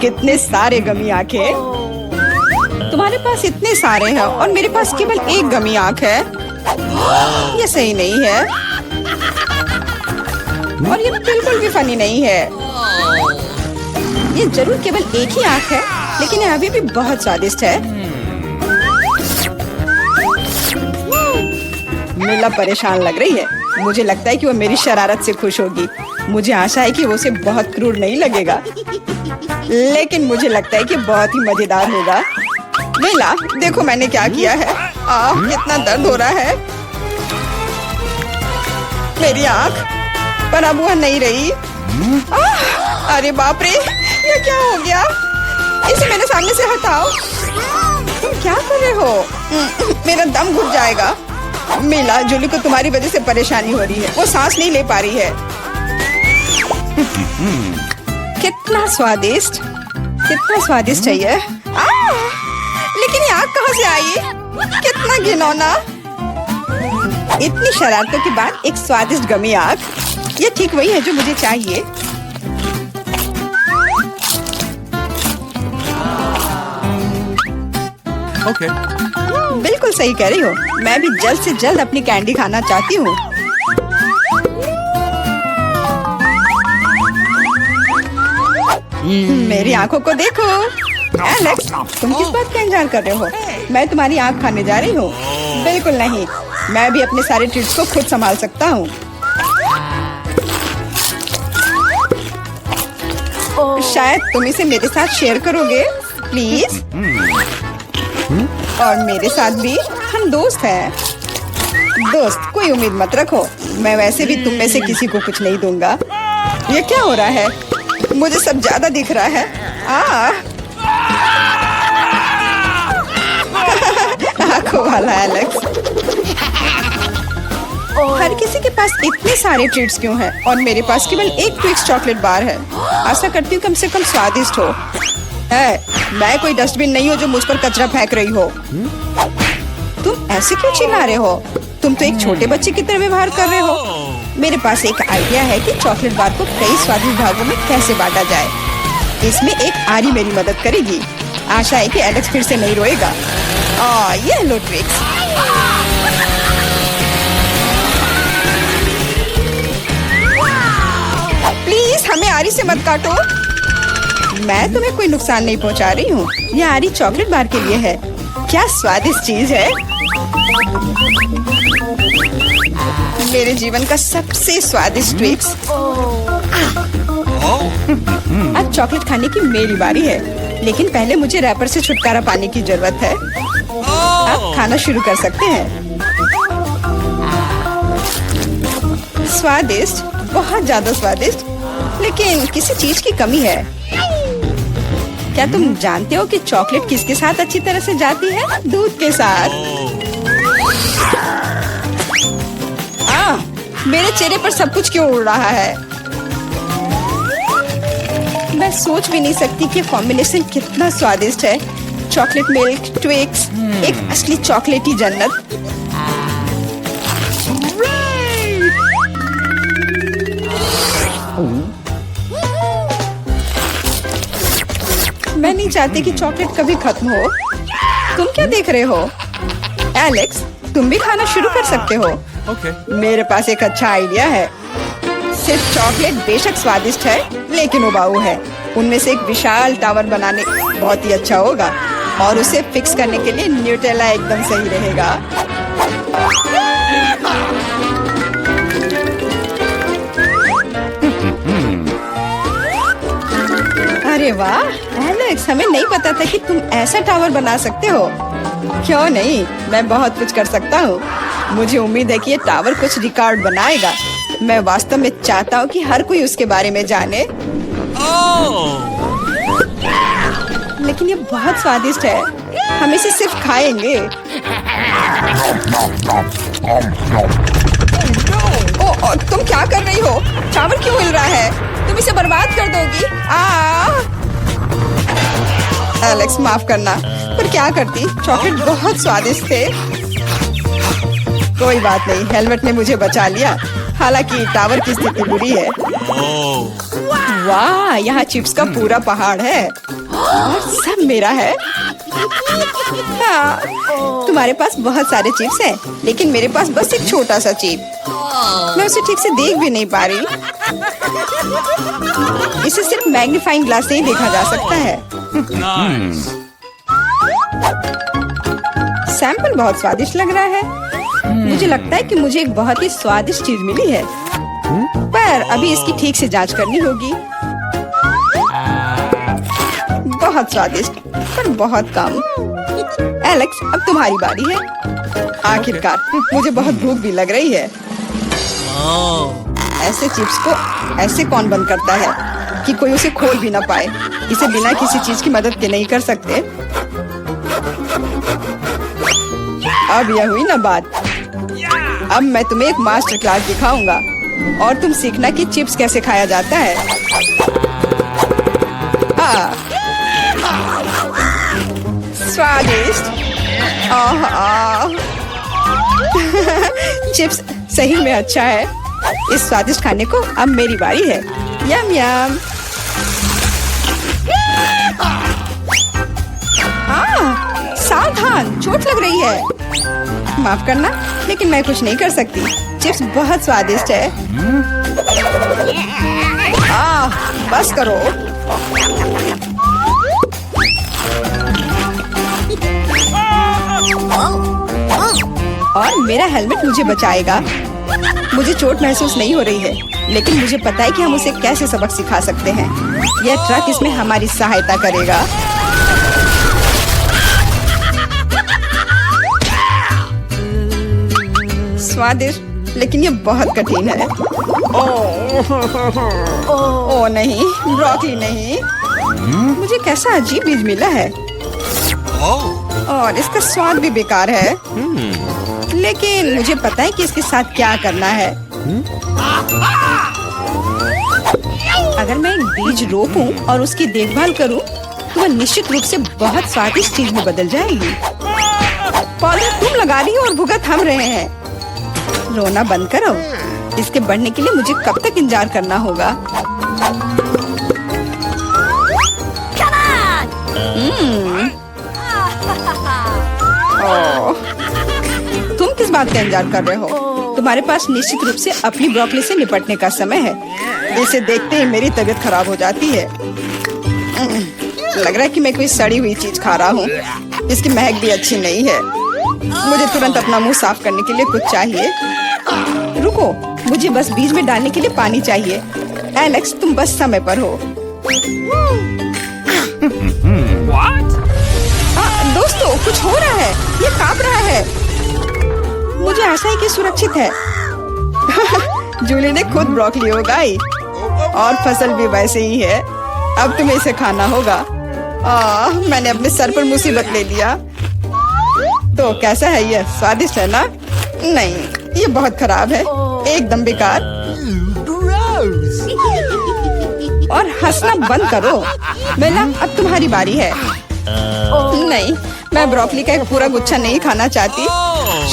कितने सारे गमी आंखें। तुम्हारे पास इतने सारे हैं और मेरे पास केवल एक गमी आंख है। ये सही नहीं है और ये बिल्कुल भी फनी नहीं है। ये जरूर केवल एक ही आंख है, लेकिन ये अभी भी बहुत स्वादिष्ट है। मीला परेशान लग रही है। मुझे लगता है कि वो मेरी शरारत से खुश होगी। मुझे आशा है कि वो उसे बहुत क्रूर नहीं लगेगा, लेकिन मुझे लगता है कि बहुत ही मजेदार होगा। मीला, देखो मैंने क्या किया है। कितना दर्द हो रहा है। मेरी आंख, पर अब वह नहीं रही। अरे बाप रे, ये क्या हो गया? इसे मेरे सामने से हटाओ। तुम क्या कर रहे हो? मेरा दम घुट जाएगा। मीला, जूली को तुम्हारी वजह से परेशानी हो रही है। वो सांस नहीं ले पा रही है। कितना स्वादिष्ट, कितना स्वादिष्ट है ये। लेकिन ये आग कहाँ से आई? कितना घिनौना। इतनी शरारतों के बाद एक स्वादिष्ट गमी आग। ये ठीक वही है जो मुझे चाहिए। Okay. बिल्कुल सही कह रही हो। मैं भी जल्द से जल्द अपनी कैंडी खाना चाहती हूँ। मेरी आंखों को देखो। एलेक्स, तुम किस बात का इंतजार कर रहे हो? मैं तुम्हारी आंख खाने जा रही हूँ। बिल्कुल नहीं, मैं भी अपने सारे ट्रीट्स को खुद संभाल सकता हूँ। शायद तुम इसे मेरे साथ शेयर करोगे, प्लीज। और मेरे साथ भी, हम दोस्त हैं। दोस्त, कोई उम्मीद मत रखो। मैं वैसे भी तुम में से किसी को कुछ नहीं दूंगा। ये क्या हो रहा है? मुझे सब ज्यादा दिख रहा है। आंखों वाला एलेक्स। हर किसी के पास इतने सारे ट्रीट्स क्यों हैं और मेरे पास केवल एक ट्विक्स चॉकलेट बार है। आशा करती हूँ कम से कम स्वादिष्ट हो। मैं कोई डस्टबिन नहीं हूँ जो मुझ पर कचरा फेंक रही हो। तुम ऐसे क्यों चिल्ला रहे हो? तुम तो एक छोटे बच्चे की तरह व्यवहार कर रहे हो। मेरे पास एक आइडिया है कि चॉकलेट बार को कई स्वादिष्ट भागों में कैसे बांटा जाए। इसमें एक आरी मेरी मदद करेगी। आशा है कि एलेक्स फिर से नहीं रोएगा। ये लो ट्विक्स। प्लीज हमें आरी से मत काटो। मैं तुम्हें कोई नुकसान नहीं पहुंचा रही हूँ। यह आरी चॉकलेट बार के लिए है। क्या स्वादिष्ट चीज है। मेरे जीवन का सबसे स्वादिष्ट ट्विक्स। अब चॉकलेट खाने की मेरी बारी है, लेकिन पहले मुझे रैपर से छुटकारा पाने की जरूरत है। अब खाना शुरू कर सकते हैं। स्वादिष्ट, बहुत ज्यादा स्वादिष्ट, लेकिन किसी चीज की कमी है। क्या तुम जानते हो कि चॉकलेट किसके साथ अच्छी तरह से जाती है? दूध के साथ। मेरे चेहरे पर सब कुछ क्यों उड़ रहा है? मैं सोच भी नहीं सकती कि कॉम्बिनेशन कितना स्वादिष्ट है। चॉकलेट मिल्क, ट्विक्स, एक असली चॉकलेटी जन्नत। मैं नहीं चाहती कि चॉकलेट कभी खत्म हो। तुम क्या देख रहे हो? एलेक्स, तुम भी खाना शुरू कर सकते हो। Okay. मेरे पास एक अच्छा आइडिया है। सिर्फ चॉकलेट बेशक स्वादिष्ट है, लेकिन उबाऊ है। उनमें से एक विशाल टावर बनाने बहुत ही अच्छा होगा, और उसे फिक्स करने के लिए न्यूटेला एकदम सही रहेगा। अरे वाह एलेक्स, हमें नहीं पता था कि तुम ऐसा टावर बना सकते हो। क्यों नहीं, मैं बहुत कुछ कर सकता हूँ। मुझे उम्मीद है कि ये टावर कुछ रिकॉर्ड बनाएगा। मैं वास्तव में चाहता हूँ कि हर कोई उसके बारे में जाने। लेकिन ये बहुत स्वादिष्ट है। हम इसे सिर्फ खाएंगे। तुम क्या कर रही हो? टावर क्यों हिल रहा है? तुम इसे बर्बाद कर दोगी। एलेक्स, माफ करना, पर क्या करती? चॉकलेट बहुत स्वादिष्ट थे। कोई बात नहीं, हेलमेट ने मुझे बचा लिया। हालांकि टावर की स्थिति बुरी है। वाह, यहाँ चिप्स का पूरा पहाड़ है और सब मेरा है। हाँ, तुम्हारे पास बहुत सारे चिप्स हैं, लेकिन मेरे पास बस एक छोटा सा चिप। मैं उसे ठीक से देख भी नहीं पा रही। इसे सिर्फ मैग्नीफाइंग ग्लास से ही देखा जा सकता है। सैंपल बहुत स्वादिष्ट लग रहा है। मुझे लगता है कि मुझे एक बहुत ही स्वादिष्ट चीज मिली है, पर अभी इसकी ठीक से जांच करनी होगी। बहुत स्वादिष्ट, पर बहुत कम। एलेक्स, अब तुम्हारी बारी है। आखिरकार मुझे बहुत भूख भी लग रही है। ऐसे चिप्स को ऐसे कौन बंद करता है कि कोई उसे खोल भी ना पाए। इसे बिना किसी चीज की मदद के नहीं कर सकते। अब यह हुई ना बात। अब मैं तुम्हें एक मास्टर क्लास दिखाऊंगा और तुम सीखना कि चिप्स कैसे खाया जाता है। स्वादिष्ट। चिप्स सही में अच्छा है। इस स्वादिष्ट खाने को अब मेरी बारी है। यम यम। सावधान, चोट लग रही है। माफ करना, लेकिन मैं कुछ नहीं कर सकती। चिप्स बहुत स्वादिष्ट है। बस करो। और मेरा हेलमेट मुझे बचाएगा। मुझे चोट महसूस नहीं हो रही है, लेकिन मुझे पता है कि हम उसे कैसे सबक सिखा सकते हैं। यह ट्रक इसमें हमारी सहायता करेगा। स्वादिष्ट, लेकिन ये बहुत कठिन है। ओह नहीं, ब्रोकली नहीं। मुझे कैसा अजीब बीज मिला है और इसका स्वाद भी बेकार है। लेकिन मुझे पता है कि इसके साथ क्या करना है। अगर मैं एक बीज रोपूं और उसकी देखभाल करूं, तो वह निश्चित रूप से बहुत स्वादिष्ट चीज में बदल जाएगी। पौधे तुम लगा रही हो और भुगत हम रहे हैं। रोना बंद करो। इसके बढ़ने के लिए मुझे कब तक इंतजार करना होगा? तुम किस बात का इंतजार कर रहे हो? तुम्हारे पास निश्चित रूप से अपनी ब्रोकली से निपटने का समय है। इसे देखते ही मेरी तबीयत खराब हो जाती है। लग रहा है कि मैं कोई सड़ी हुई चीज खा रहा हूँ। इसकी महक भी अच्छी नहीं है। मुझे तुरंत अपना मुंह साफ करने के लिए कुछ चाहिए। रुको, मुझे बस बीज में डालने के लिए पानी चाहिए। एलेक्स, तुम बस समय पर हो। दोस्तों, कुछ हो रहा है। ये कांप रहा है। मुझे आशा है कि सुरक्षित है। जूली ने खुद ब्रोकली उगाई और फसल भी वैसे ही है। अब तुम्हें इसे खाना होगा। मैंने अपने सर पर मुसीबत ले लिया। तो कैसा है ये? स्वादिष्ट है ना? नहीं, ये बहुत खराब है। एकदम बेकार। और हंसना बंद करो। बेला, अब तुम्हारी बारी है। नहीं, मैं ब्रोकली का एक पूरा गुच्छा नहीं खाना चाहती।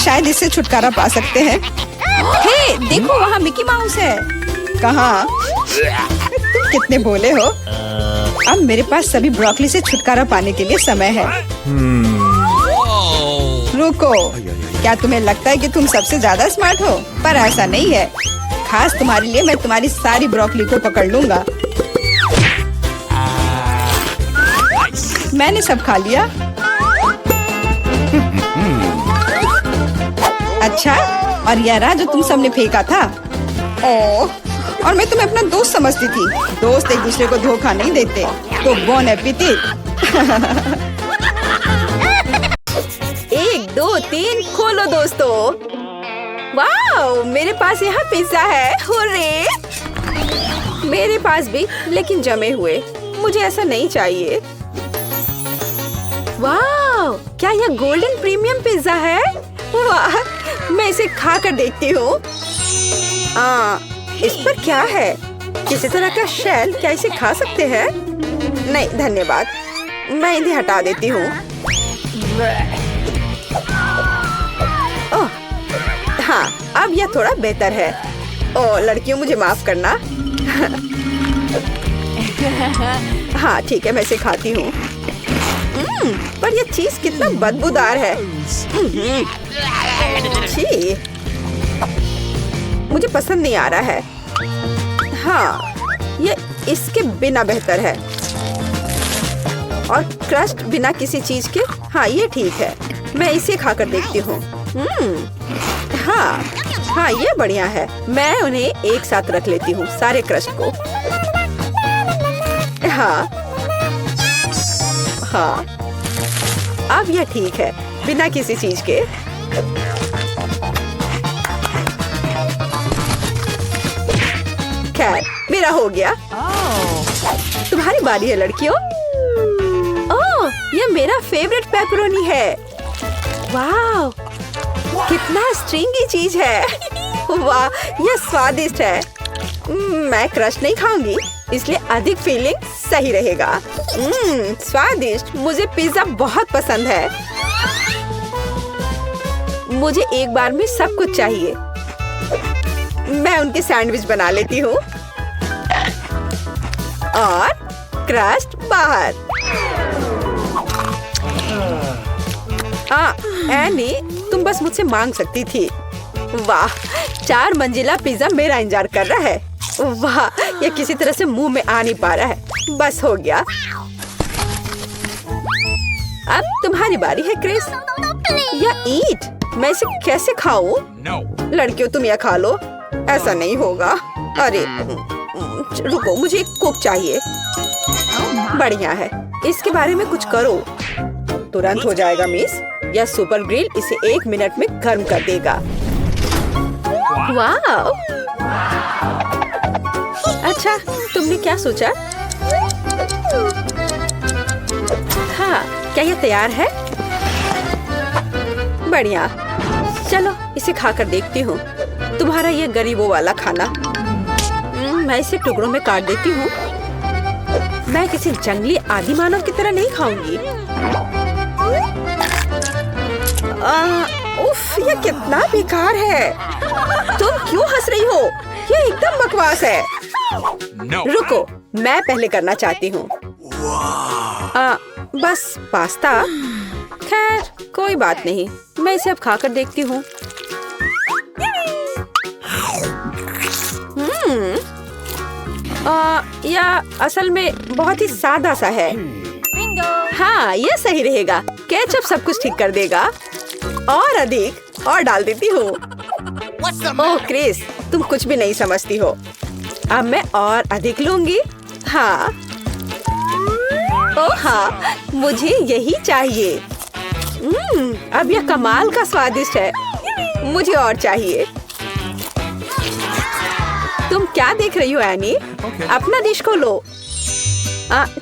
शायद इससे छुटकारा पा सकते हैं। हे, देखो, वहाँ मिकी माउस है। कहाँ? तुम कितने भोले हो। अब मेरे पास सभी ब्रोकली से छुटकारा पाने के लिए समय है। रुको, क्या तुम्हें लगता है कि तुम सबसे ज्यादा स्मार्ट हो? पर ऐसा नहीं है। खास तुम्हारे लिए मैं तुम्हारी सारी ब्रोकली को पकड़ लूंगा। मैंने सब खा लिया। अच्छा, और यह रहा जो तुम सबने फेंका था। ओह, और मैं तुम्हें अपना दोस्त समझती थी। दोस्त एक दूसरे को धोखा नहीं देते। तो बोन एपेटिट। 1 2 3 खोलो दोस्तों। वाह, मेरे पास यहाँ पिज्जा है। हुर्रे! मेरे पास भी, लेकिन जमे हुए। मुझे ऐसा नहीं चाहिए। वाह, क्या यह गोल्डन प्रीमियम पिज्जा है? वाह, मैं इसे खा कर देखती हूँ। इस पर क्या है? किसी तरह का शेल? क्या इसे खा सकते हैं? नहीं धन्यवाद, मैं इन्हें हटा देती हूँ। ओह, हाँ, अब यह थोड़ा बेहतर है। ओह लड़कियों, मुझे माफ करना। हाँ ठीक है, मैं इसे खाती हूँ। पर ये चीज कितना बदबूदार है। छी, मुझे पसंद नहीं आ रहा है। हाँ, ये इसके बिना बेहतर है। और क्रस्ट बिना किसी चीज के, हाँ ये ठीक है। मैं इसे खाकर देखती हूँ। हाँ हाँ, ये बढ़िया है। मैं उन्हें एक साथ रख लेती हूँ, सारे क्रस्ट को। हाँ हाँ, अब यह ठीक है, बिना किसी चीज के। खैर, मेरा हो गया। तुम्हारी बारी है लड़कियों। ओह, यह मेरा फेवरेट पेपरोनी है। वाह, कितना स्ट्रिंगी चीज है। वाह, यह स्वादिष्ट है। मैं क्रश नहीं खाऊंगी, इसलिए अधिक फीलिंग सही रहेगा। स्वादिष्ट। मुझे पिज्जा बहुत पसंद है। मुझे एक बार में सब कुछ चाहिए। मैं उनके सैंडविच बना लेती हूँ और क्रस्ट बाहर। एनी, तुम बस मुझसे मांग सकती थी। वाह, 4 मंजिला पिज्जा मेरा इंतजार कर रहा है। वाह, ये किसी तरह से मुंह में आ नहीं पा रहा है। बस हो गया। अब तुम्हारी बारी है क्रिस। या ईट, मैं इसे कैसे खाऊं? लड़कियों, तुम यह खा लो। ऐसा नहीं होगा। अरे रुको, मुझे एक कुक चाहिए। बढ़िया है, इसके बारे में कुछ करो। तुरंत हो जाएगा मिस। यह सुपर ग्रिल इसे 1 मिनट में गर्म कर देगा। वाह, अच्छा, तुमने क्या सोचा? हाँ, क्या यह तैयार है? बढ़िया, चलो इसे खाकर देखती हूँ। तुम्हारा ये गरीबों वाला खाना। मैं इसे टुकड़ों में काट देती हूँ। मैं किसी जंगली आदि मानव की तरह नहीं खाऊंगी। उफ, ये कितना बेकार है। तुम क्यों हंस रही हो? ये एकदम बकवास है। रुको, मैं पहले करना चाहती हूँ। बस पास्ता। खैर, कोई बात नहीं, मैं इसे अब खाकर देखती हूँ। या असल में बहुत ही सादा सा है। हाँ, ये सही रहेगा। केचप सब कुछ ठीक कर देगा। और अधिक और डाल देती हूँ। ओह क्रिस, तुम कुछ भी नहीं समझती हो। अब मैं और अधिक लूंगी। हाँ, ओह हाँ, मुझे यही चाहिए। अब यह कमाल का स्वादिष्ट है। मुझे और चाहिए। तुम क्या देख रही हो एनी? अपना डिश को लो।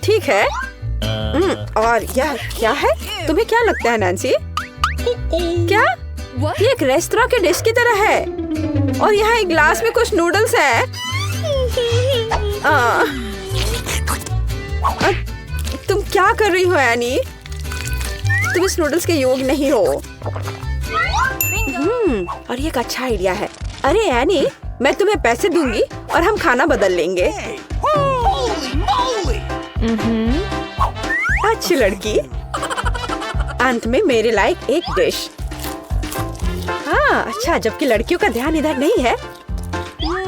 ठीक है। और यह क्या है? तुम्हें क्या लगता है नैन्सी? क्या? ये एक रेस्टोरेंट के डिश की तरह है। और यहाँ एक ग्लास में कुछ नूडल्स है। तुम क्या कर रही हो एनी? तुम इस नूडल्स के योग्य नहीं हो। और ये एक अच्छा आइडिया है। अरे एनी, मैं तुम्हें पैसे दूंगी और हम खाना बदल लेंगे। अच्छी लड़की। अंत में मेरे लायक एक डिश। हाँ, अच्छा, जबकि लड़कियों का ध्यान इधर नहीं है।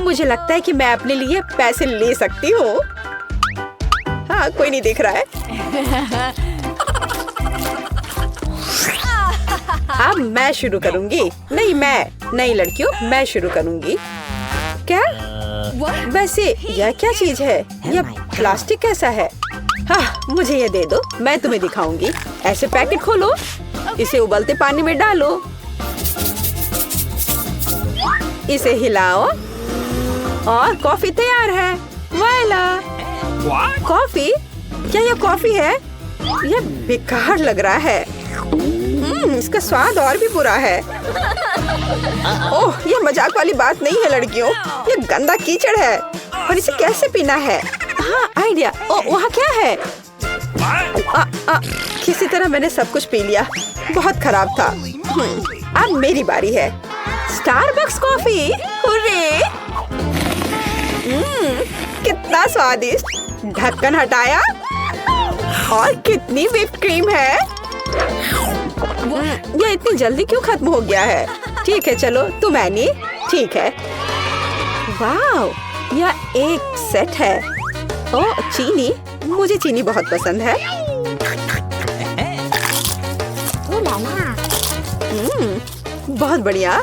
मुझे लगता है कि मैं अपने लिए पैसे ले सकती हूँ। हाँ, कोई नहीं देख रहा है। अब मैं शुरू करूंगी। नहीं लड़कियों, मैं शुरू करूंगी। क्या? वैसे यह क्या चीज है? यह प्लास्टिक कैसा है? हाँ, मुझे ये दे दो, मैं तुम्हें दिखाऊंगी। ऐसे पैकेट खोलो, इसे उबलते पानी में डालो, इसे हिलाओ और कॉफी तैयार है। वाला कॉफी? क्या यह कॉफी है? यह बेकार लग रहा है। इसका स्वाद और भी बुरा है। ओह, ये मजाक वाली बात नहीं है लड़कियों। ये गंदा कीचड़ है और इसे कैसे पीना है? हाँ, आइडिया। ओह, वहाँ क्या है? किसी तरह मैंने सब कुछ पी लिया। बहुत खराब था। अब मेरी बारी है। Starbucks coffee. हुर्रे! कितना स्वादिष्ट। ढक्कन हटाया और कितनी व्हिप क्रीम है। ये इतनी जल्दी क्यों खत्म हो गया है? ठीक है चलो तुम एनी। ठीक है। वाह, यह एक सेट है। ओह चीनी, मुझे चीनी बहुत पसंद है। बहुत बढ़िया।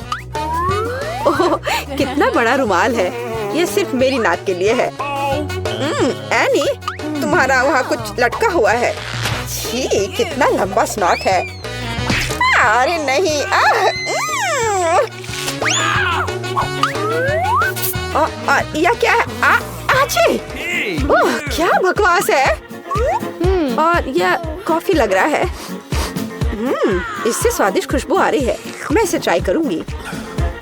ओह कितना बड़ा रुमाल है। यह सिर्फ मेरी नाक के लिए है। एनी, तुम्हारा वहाँ कुछ लटका हुआ है। छी, कितना लंबा स्नॉट है। अरे नहीं। यह क्या है? आची! ओह क्या बकवास है। और यह कॉफी लग रहा है। इससे स्वादिष्ट खुशबू आ रही है। मैं इसे ट्राई करूंगी।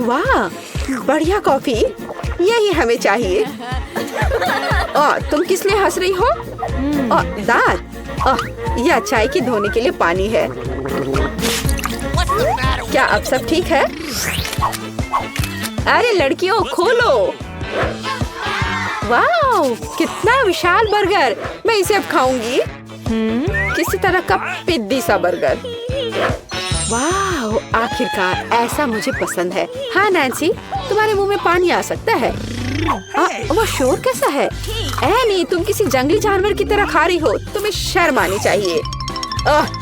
वाह, बढ़िया कॉफी, यही हमें चाहिए। तुम किस लिए हंस रही हो? दांत। यह चाय की धोने के लिए पानी है। क्या अब सब ठीक है? अरे लड़कियों खोलो। वाह, कितना विशाल बर्गर। मैं इसे अब खाऊंगी। किसी तरह का पिद्दी सा बर्गर। वाह, आखिरकार ऐसा मुझे पसंद है। हाँ नैन्सी, तुम्हारे मुंह में पानी आ सकता है। वो शोर कैसा है? एनी, तुम किसी जंगली जानवर की तरह खा रही हो। तुम्हें शर्म आनी चाहिए।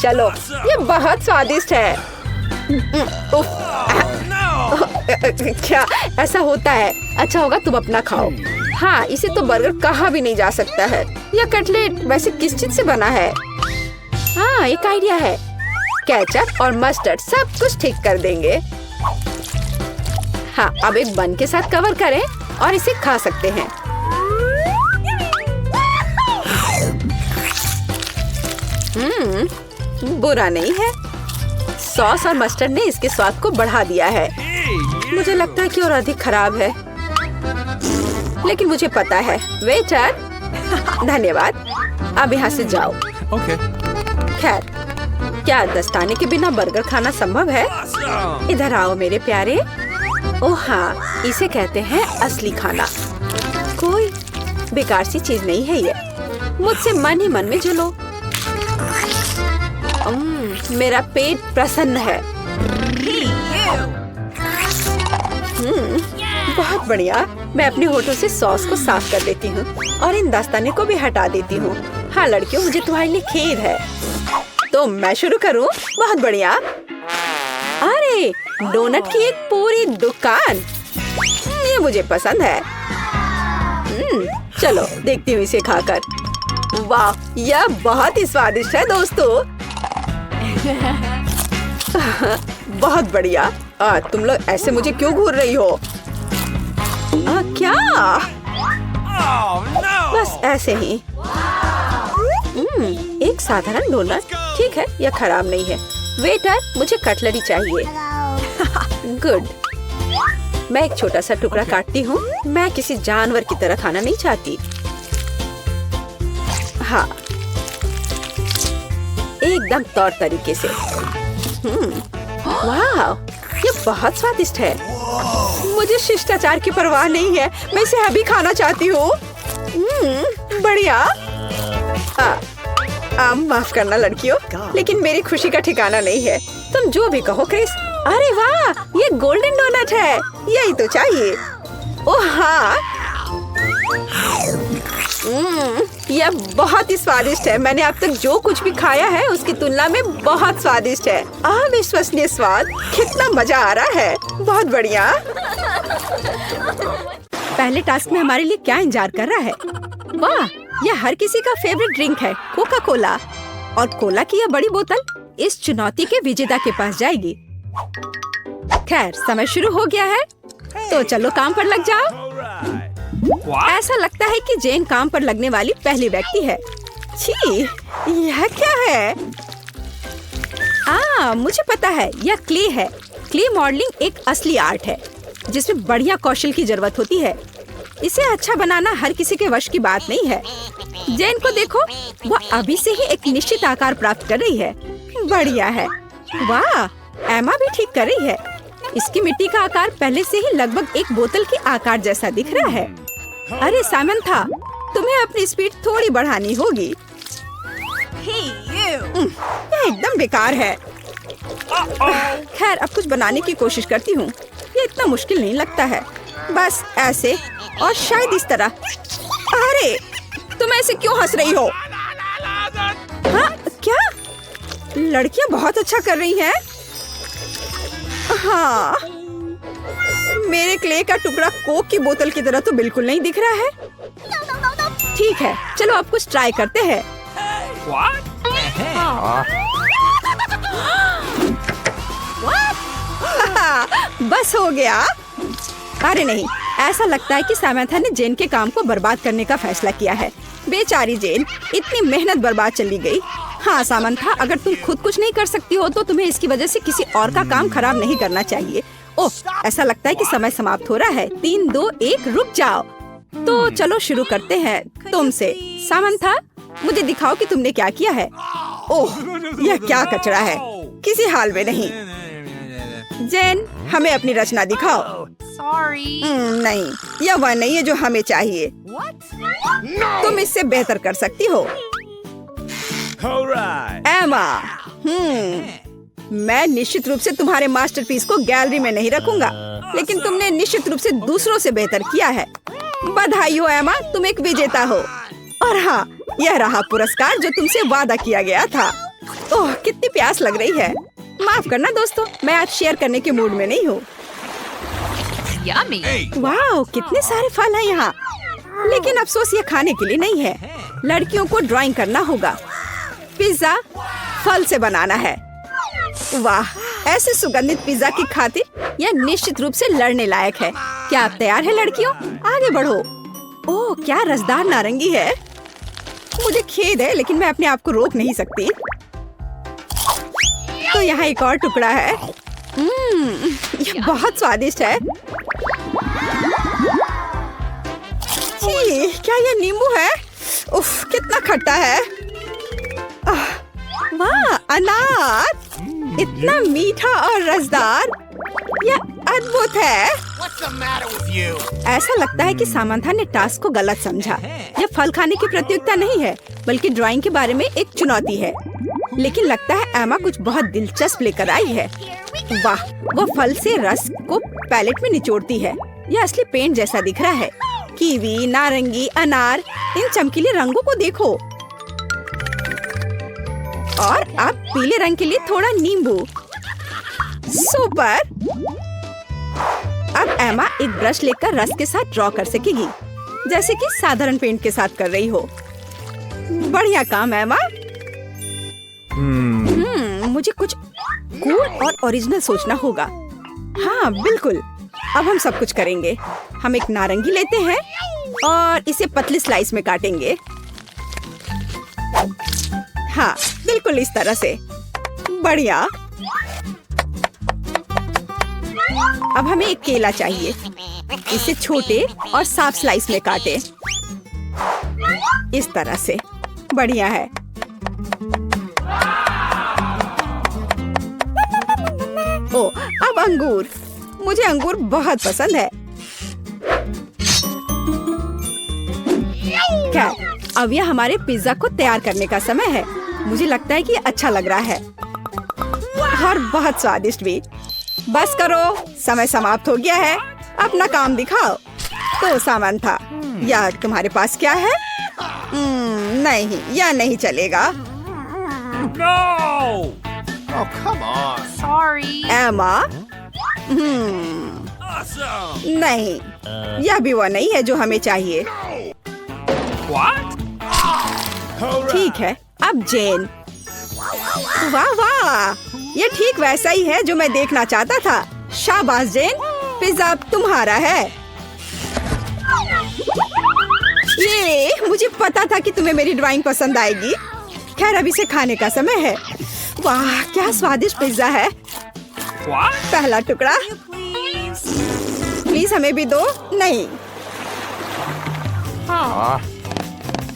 चलो, ये बहुत स्वादिष्ट है। क्या ऐसा होता है? अच्छा होगा तुम अपना खाओ। हाँ, इसे तो बर्गर कहा भी नहीं जा सकता है। यह कटलेट वैसे किस चीज से बना है? हाँ, एक आइडिया है। केचप और मस्टर्ड सब कुछ ठीक कर देंगे। हाँ, अब एक बन के साथ कवर करें और इसे खा सकते हैं। बुरा नहीं है। सॉस और मस्टर्ड ने इसके स्वाद को बढ़ा दिया है। मुझे लगता है कि और अधिक खराब है, लेकिन मुझे पता है। वेटर, धन्यवाद। अब यहाँ से जाओ। खैर, क्या दस्ताने के बिना बर्गर खाना संभव है? इधर आओ मेरे प्यारे। ओह हाँ, इसे कहते हैं असली खाना। कोई बेकार सी चीज नहीं है ये। मुझसे मन ही मन में जलो। मेरा पेट प्रसन्न है। बहुत बढ़िया। मैं अपने होठों से सॉस को साफ कर देती हूँ और इन दस्ताने को भी हटा देती हूँ। हाँ लड़कियों, मुझे तुम्हारे लिए खेद है। तो मैं शुरू करूँ? बहुत बढ़िया। अरे, डोनट की एक पूरी दुकान। ये मुझे पसंद है। चलो देखती हूँ इसे खाकर। वाह, यह बहुत ही स्वादिष्ट है दोस्तों। बहुत बढ़िया। तुम लोग ऐसे मुझे क्यों घूर रही हो? क्या? बस ऐसे ही। एक साधारण डोनट। ठीक है, यह खराब नहीं है। वेटर, मुझे कटलरी चाहिए। गुड। मैं एक छोटा सा टुकड़ा काटती हूँ। मैं किसी जानवर की तरह खाना नहीं चाहती। हाँ, एकदम तौर तरीके से। वाह, ये बहुत स्वादिष्ट है। मुझे शिष्टाचार की परवाह नहीं है। मैं इसे अभी खाना चाहती हूँ। बढ़िया। माफ करना लड़कियों, लेकिन मेरी खुशी का ठिकाना नहीं है। तुम जो भी कहो क्रिस। अरे वाह, ये गोल्डन डोनट है। यही तो चाहिए। ओह हाँ, यह बहुत ही स्वादिष्ट है। मैंने अब तक जो कुछ भी खाया है उसकी तुलना में बहुत स्वादिष्ट है। अविश्वसनीय स्वाद। कितना मजा आ रहा है। बहुत बढ़िया। पहले टास्क में हमारे लिए क्या इंतजार कर रहा है? वाह, यह हर किसी का फेवरेट ड्रिंक है, कोका कोला। और कोला की यह बड़ी बोतल इस चुनौती के विजेता के पास जाएगी। खैर, समय शुरू हो गया है, तो चलो काम पर लग जाओ। ऐसा लगता है कि जेन काम पर लगने वाली पहली व्यक्ति है। छी, यह क्या है? मुझे पता है, यह क्ले है। क्ले मॉडलिंग एक असली आर्ट है जिसमें बढ़िया कौशल की जरूरत होती है। इसे अच्छा बनाना हर किसी के वश की बात नहीं है। जेन को देखो, वह अभी से ही एक निश्चित आकार प्राप्त कर रही है। बढ़िया है। वाह, एमा भी ठीक कर रही है। इसकी मिट्टी का आकार पहले से ही लगभग एक बोतल के आकार जैसा दिख रहा है। अरे सामंथा, तुम्हें अपनी स्पीड थोड़ी बढ़ानी होगी। यह एकदम बेकार है। खैर, अब कुछ बनाने की कोशिश करती हूँ। ये इतना मुश्किल नहीं लगता है। बस ऐसे और शायद इस तरह। अरे, तुम ऐसे क्यों हंस रही हो? हाँ, क्या? लड़कियाँ बहुत अच्छा कर रही हैं। हाँ, मेरे क्ले का टुकड़ा कोक की बोतल की तरह तो बिल्कुल नहीं दिख रहा है। ठीक है, चलो अब कुछ ट्राई करते हैं। बस हो गया। अरे नहीं, ऐसा लगता है कि सामंथा ने जेन के काम को बर्बाद करने का फैसला किया है। बेचारी जेन, इतनी मेहनत बर्बाद चली गई। हाँ सामंथा, अगर तुम खुद कुछ नहीं कर सकती हो तो तुम्हें इसकी वजह से किसी और का काम खराब नहीं करना चाहिए। ओह, ऐसा लगता है कि समय समाप्त हो रहा है। 3, 2, 1, रुक जाओ। तो चलो शुरू करते हैं तुमसे। सामंथा, मुझे दिखाओ कि तुमने क्या किया है। ओह, यह क्या कचरा है, किसी हाल में नहीं। जेन, हमें अपनी रचना दिखाओ। नहीं, यह वह नहीं है जो हमें चाहिए। तुम इससे बेहतर कर सकती हो। एमा, मैं निश्चित रूप से तुम्हारे मास्टरपीस को गैलरी में नहीं रखूंगा, लेकिन तुमने निश्चित रूप से दूसरों से बेहतर किया है। बधाई हो एमा, तुम एक विजेता हो। और हाँ, यह रहा पुरस्कार जो तुमसे वादा किया गया था। ओह, कितनी प्यास लग रही है। माफ करना दोस्तों, मैं आज शेयर करने के मूड में नहीं हूँ। वाह, कितने सारे फल हैं यहाँ। लेकिन अफसोस ये खाने के लिए नहीं है। लड़कियों को ड्राइंग करना होगा। पिज्जा फल से बनाना है। वाह, ऐसे सुगंधित पिज्जा की खातिर यह निश्चित रूप से लड़ने लायक है। क्या आप तैयार है लड़कियों? आगे बढ़ो। ओह, क्या रसदार नारंगी है। मुझे खेद है, लेकिन मैं अपने आप को रोक नहीं सकती। तो यहाँ एक और टुकड़ा है। यह बहुत स्वादिष्ट है। छी, क्या यह नींबू है? उफ, कितना खट्टा है। वाह, अनार, इतना मीठा और रसदार। यह अद्भुत है। ऐसा लगता है कि सामंथा ने टास्क को गलत समझा। यह फल खाने की प्रतियोगिता नहीं है, बल्कि ड्राइंग के बारे में एक चुनौती है। लेकिन लगता है एमा कुछ बहुत दिलचस्प लेकर आई है। वाह, वो फल से रस को पैलेट में निचोड़ती है। यह असली पेंट जैसा दिख रहा है। कीवी, नारंगी, अनार, इन चमकीले रंगों को देखो। और अब पीले रंग के लिए थोड़ा नींबू। सुपर। अब एमा एक ब्रश लेकर रस के साथ ड्रॉ कर सकेगी, जैसे कि साधारण पेंट के साथ कर रही हो। बढ़िया काम एमा। मुझे कुछ कूल और ओरिजिनल सोचना होगा। हाँ बिल्कुल, अब हम सब कुछ करेंगे। हम एक नारंगी लेते हैं और इसे पतली स्लाइस में काटेंगे। हाँ, बिल्कुल इस तरह से। बढ़िया। अब हमें एक केला चाहिए। इसे छोटे और साफ स्लाइस में काटें। इस तरह से। बढ़िया है। ओ, अब अंगूर। मुझे अंगूर बहुत पसंद है। क्या? अब यह हमारे पिज्जा को तैयार करने का समय है। मुझे लगता है कि अच्छा लग रहा है और बहुत स्वादिष्ट भी। बस करो, समय समाप्त हो गया है। अपना काम दिखाओ। तो सामंथा, या तुम्हारे पास क्या है? नहीं, यह नहीं चलेगा। No! Oh, come on. Sorry. एमा, Awesome! नहीं, यह भी वो नहीं है जो हमें चाहिए। What? ठीक है, अब जेन। वाह वाह, ये ठीक वैसा ही है जो मैं देखना चाहता था। शाबाश जेन, पिज्जा अब तुम्हारा है। ये मुझे पता था कि तुम्हें मेरी ड्राइंग पसंद आएगी। खैर, अब इसे खाने का समय है। वाह, क्या स्वादिष्ट पिज्जा है। What? पहला टुकड़ा। प्लीज हमें भी दो। नहीं,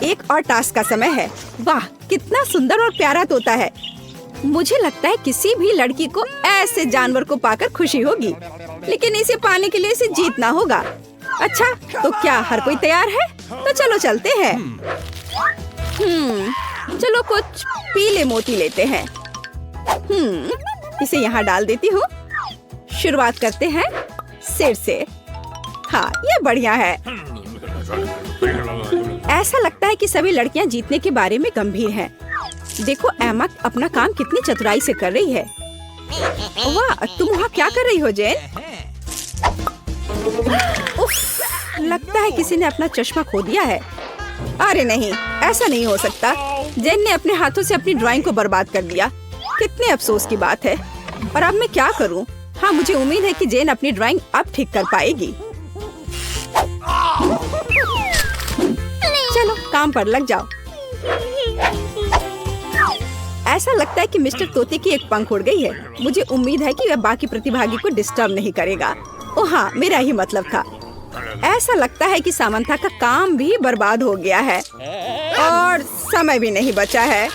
एक और टास्क का समय है। वाह, कितना सुंदर और प्यारा तोता है। मुझे लगता है किसी भी लड़की को ऐसे जानवर को पाकर खुशी होगी, लेकिन इसे पाने के लिए इसे जीतना होगा। अच्छा, तो क्या हर कोई तैयार है? तो चलो चलते हैं। चलो कुछ पीले मोती लेते हैं। इसे यहाँ डाल देती हूँ। शुरुआत करते हैं सिर से। हाँ, ये बढ़िया है। ऐसा लगता है कि सभी लड़कियाँ जीतने के बारे में गंभीर हैं। देखो एमा अपना काम कितनी चतुराई से कर रही है। वाह, तुम वहाँ क्या कर रही हो जेन? उफ, लगता है किसी ने अपना चश्मा खो दिया है। अरे नहीं, ऐसा नहीं हो सकता। जेन ने अपने हाथों से अपनी ड्राइंग को बर्बाद कर दिया। कितने अफसोस की बात है। और अब मैं क्या करूं? हाँ, मुझे उम्मीद है कि जेन अपनी ड्राइंग अब ठीक कर पाएगी। चलो काम पर लग जाओ। ऐसा लगता है कि मिस्टर तोते की एक पंख उड़ गई है। मुझे उम्मीद है कि वह बाकी प्रतिभागी को डिस्टर्ब नहीं करेगा। ओह हाँ, मेरा ही मतलब था। ऐसा लगता है कि सामंथा का काम भी बर्बाद हो गया है और समय भी नहीं बचा है।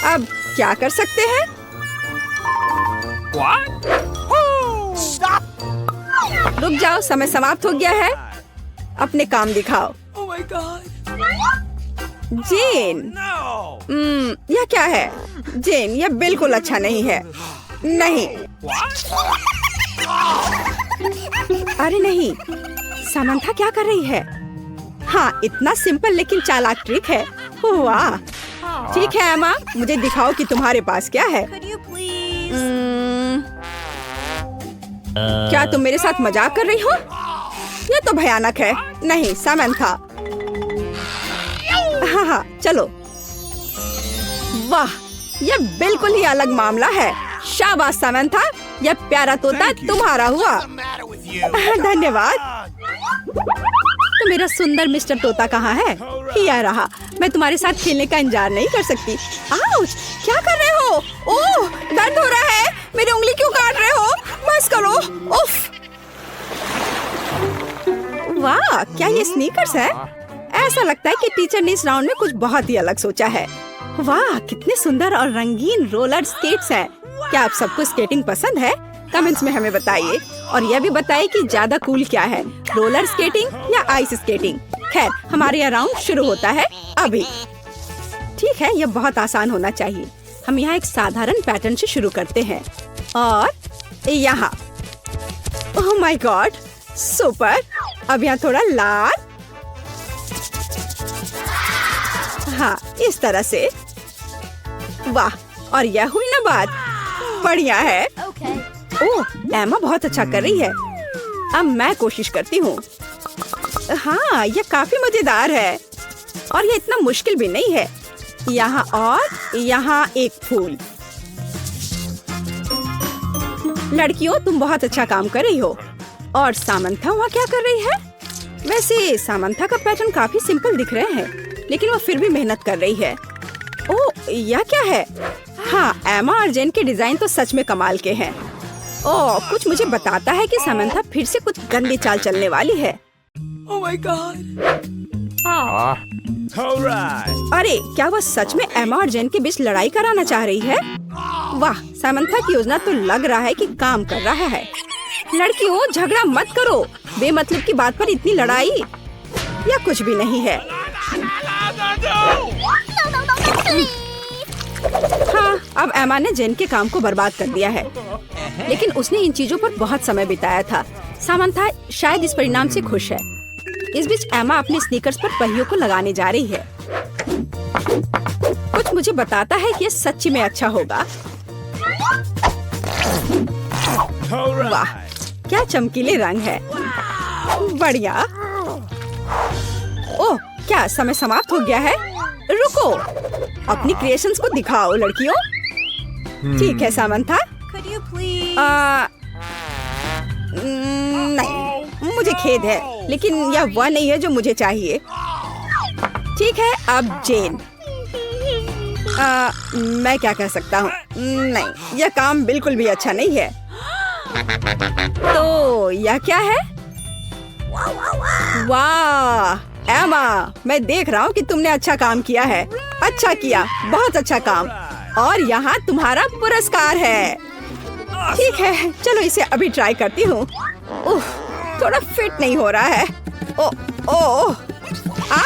अब क्या कर सकते हैं? What? रुक जाओ, समय समाप्त हो गया है। अपने काम दिखाओ। Oh my God! Gen, No! यह क्या है? जेन, यह बिल्कुल अच्छा नहीं है। नहीं, What? अरे नहीं, सामंथा क्या कर रही है? हाँ, इतना सिंपल लेकिन चालाक ट्रिक है। वाह, ठीक है एमा, मुझे दिखाओ कि तुम्हारे पास क्या है। क्या तुम मेरे साथ मजाक कर रही हो? यह तो भयानक है। नहीं सामंथा। हाँ हाँ, चलो। वाह, यह बिल्कुल ही अलग मामला है। शाबाश सामंथा, यह प्यारा तोता तुम्हारा हुआ। What's the matter with you? धन्यवाद। तो मेरा सुंदर मिस्टर तोता कहाँ है? यह रहा। मैं तुम्हारे साथ खेलने का इंतजार नहीं कर सकती। आउच! क्या कर रहे हो? ओह, दर्द हो रहा है। मेरी उंगली क्यों काट रहे हो? बस करो। उफ! वाह, क्या ये स्नीकर्स है? ऐसा लगता है कि टीचर ने इस राउंड में कुछ बहुत ही अलग सोचा है। वाह, कितने सुंदर और रंगीन रोलर स्केट्स हैं। क्या आप सबको स्केटिंग पसंद है? कमेंट्स में हमें बताइए और यह भी बताइए कि ज्यादा कूल क्या है, रोलर स्केटिंग या आइस स्केटिंग। खैर, हमारे यहाँ राउंड शुरू होता है अभी। ठीक है, यह बहुत आसान होना चाहिए। हम यहाँ एक साधारण पैटर्न से शुरू करते हैं और यहाँ। Oh my God, super. अब यहाँ थोड़ा लाल। हाँ, इस तरह से। वाह, और यह हुई ना बात। बढ़िया है। ओह, एमा बहुत अच्छा कर रही है। अब मैं कोशिश करती हूँ। हाँ, यह काफी मजेदार है और यह इतना मुश्किल भी नहीं है। यहाँ और यहाँ एक फूल। लड़कियों, तुम बहुत अच्छा काम कर रही हो। और सामंथा वहाँ क्या कर रही है? वैसे सामंथा का पैटर्न काफी सिंपल दिख रहे हैं, लेकिन वो फिर भी मेहनत कर रही है। ओह, यह क्या है? हाँ, एमा और जेन के डिजाइन तो सच में कमाल के हैं। ओह, कुछ मुझे बताता है कि सामंथा फिर से कुछ गंदी चाल चलने वाली है। Oh my God! All right. अरे, क्या वह सच में एमा और जेन के बीच लड़ाई कराना चाह रही है? वाह, सामंथा की योजना तो लग रहा है कि काम कर रहा है। लड़कियों, झगड़ा मत करो। बेमतलब की बात पर इतनी लड़ाई या कुछ भी नहीं है। हाँ, अब एमा ने जेन के काम को बर्बाद कर दिया है, लेकिन उसने इन चीजों पर बहुत समय बिताया था। सामंथा शायद इस परिणाम से खुश है। इस बीच एमा अपने स्नीकर्स पर पहियों को लगाने जा रही है। कुछ मुझे बताता है कि यह सच्ची में अच्छा होगा। वाह, क्या चमकीले रंग है। बढ़िया। ओह, क्या समय समाप्त हो गया है? रुको, अपनी क्रिएशंस को दिखाओ लड़कियों। ठीक है सामंथा। नहीं, मुझे खेद है, लेकिन यह वह नहीं है जो मुझे चाहिए। ठीक है, अब जेन। मैं क्या कह सकता हूँ? नहीं, यह काम बिल्कुल भी अच्छा नहीं है। तो यह क्या है? वाह एमा, मैं देख रहा हूँ कि तुमने अच्छा काम किया है। अच्छा किया, बहुत अच्छा काम। और यहाँ तुम्हारा पुरस्कार है। ठीक है, चलो इसे अभी ट्राई करती हूँ। थोड़ा फिट नहीं हो रहा है। ओह, आ